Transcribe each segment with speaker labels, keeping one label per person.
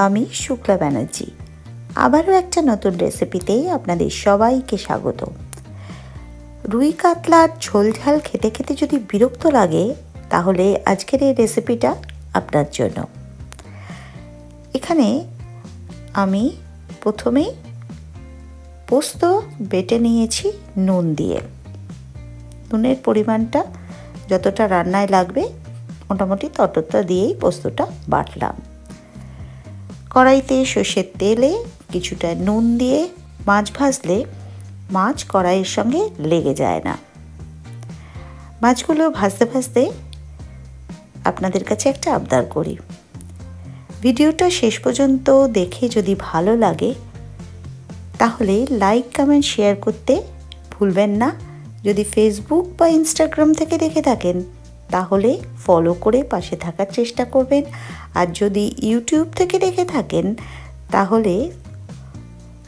Speaker 1: আমি শুক্লা ব্যানার্জি। আবারও একটা নতুন রেসিপিতেই আপনাদের সবাইকে স্বাগত। রুই কাতলার ঝোল ঝাল খেতে খেতে যদি বিরক্ত লাগে, তাহলে আজকের এই রেসিপিটা আপনার জন্য। এখানে আমি প্রথমেই পোস্ত বেটে নিয়েছি নুন দিয়ে। নুনের পরিমাণটা যতটা রান্নায় লাগবে মোটামুটি ততটা দিয়েই পোস্তটা বাটলাম। কড়াইতে সর্ষের তেলে কিছুটা নুন দিয়ে মাছ ভাজলে মাছ কড়াইয়ের সঙ্গে লেগে যায় না। মাছগুলো ভাজতে ভাজতে আপনাদের কাছে একটা আবদার করি, ভিডিওটা শেষ পর্যন্ত দেখে যদি ভালো লাগে তাহলে লাইক কমেন্ট শেয়ার করতে ভুলবেন না। যদি ফেসবুক বা ইনস্টাগ্রাম থেকে দেখে থাকেন তাহলে ফলো করে পাশে থাকার চেষ্টা করবেন। আর যদি ইউটিউব থেকে দেখে থাকেন তাহলে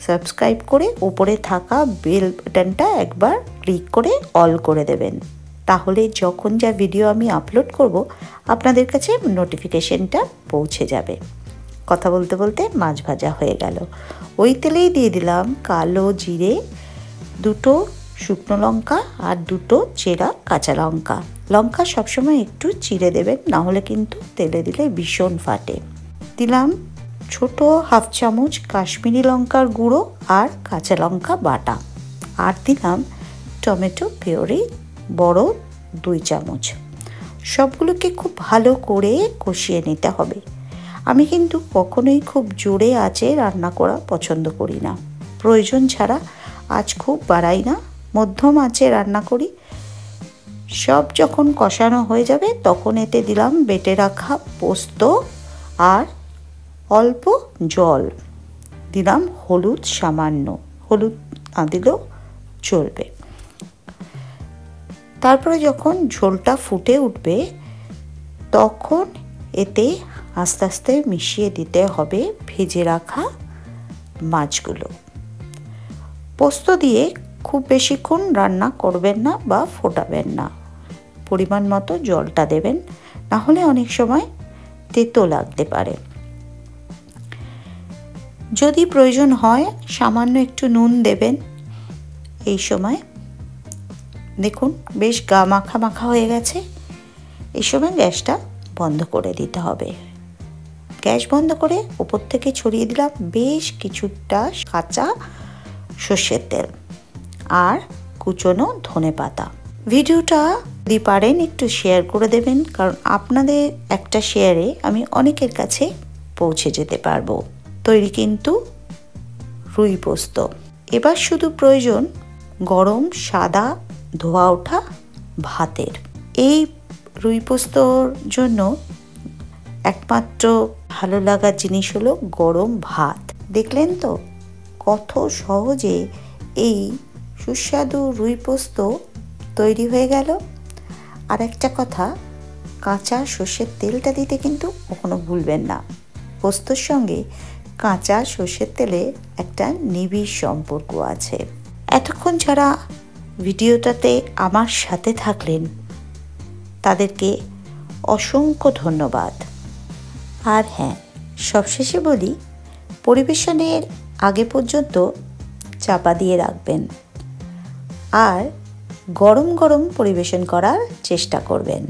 Speaker 1: সাবস্ক্রাইব করে উপরে থাকা বেল বাটনটা একবার ক্লিক করে অল করে দেবেন। তাহলে যখন যা ভিডিও আমি আপলোড করব আপনাদের কাছে নোটিফিকেশনটা পৌঁছে যাবে। কথা বলতে বলতে মাছ ভাজা হয়ে গেল। ওই তেলেই দিয়ে দিলাম কালো জিরে, দুটো শুকনো লঙ্কা আর দুটো চেরা কাঁচা লঙ্কা। লঙ্কা সবসময় একটু চিড়ে দেবেন, না হলে কিন্তু তেলে দিলে ভীষণ ফাটে। দিলাম ছোট হাফ চামচ কাশ্মীরি লঙ্কার গুঁড়ো আর কাঁচা লঙ্কা বাটা। আর দিলাম টমেটো পিউরি বড় 2 চামচ। সবগুলোকে খুব ভালো করে কষিয়ে নিতে হবে। আমি কিন্তু কখনোই খুব জোরে আঁচে রান্না করা পছন্দ করি না। প্রয়োজন ছাড়া আঁচ খুব বাড়াই না, মধ্যম আঁচে রান্না করি। সব যখন কষানো হয়ে যাবে তখন এতে দিলাম বেটে রাখা পোস্ত আর অল্প জল। দিলাম হলুদ সামান্য, হলুদ না দিলেও চলবে। তারপরে যখন ঝোলটা ফুটে উঠবে তখন এতে আস্তে আস্তে মিশিয়ে দিতে হবে ভেজে রাখা মাছগুলো। পোস্ত দিয়ে খুব বেশিক্ষণ রান্না করবেন না বা ফোটাবেন না। পরিমাণ মতো জলটা দেবেন, না হলে অনেক সময় তেতো লাগতে পারে। যদি প্রয়োজন হয় সামান্য একটু নুন দেবেন। এই সময় দেখুন বেশ গা মাখা মাখা হয়ে গেছে। এই সময় গ্যাসটা বন্ধ করে দিতে হবে। গ্যাস বন্ধ করে উপর থেকে ছড়িয়ে দিলাম বেশ কিছুটা কাঁচা সর্ষের তেল আর কুচনো ধনেপাতা। ভিডিওটা যদি পারেন একটু শেয়ার করে দেবেন, কারণ আপনাদের একটা শেয়ারে আমি অনেকের কাছে পৌঁছে যেতে পারবো। তৈরি কিন্তু রুই পোস্ত। এবার শুধু প্রয়োজন গরম সাদা ধোয়া ওঠা ভাতের। এই রুই পোস্তর জন্য একমাত্র ভালো লাগার জিনিস হলো গরম ভাত। দেখলেন তো কত সহজে এই সুস্বাদু রুই পোস্ত তৈরি হয়ে গেল। আর একটা কথা, কাঁচা সর্ষের তেলটা দিতে কিন্তু কখনো ভুলবেন না। পোস্তর সঙ্গে কাঁচা সর্ষের তেলে একটা নিবিড় সম্পর্ক আছে। এতক্ষণ যারা ভিডিওটাতে আমার সাথে থাকলেন তাদেরকে অসংখ্য ধন্যবাদ। আর হ্যাঁ, সবশেষে বলি, পরিবেশনের আগে পর্যন্ত চাপা দিয়ে রাখবেন আর গরম গরম পরিবেশন করার চেষ্টা করবেন।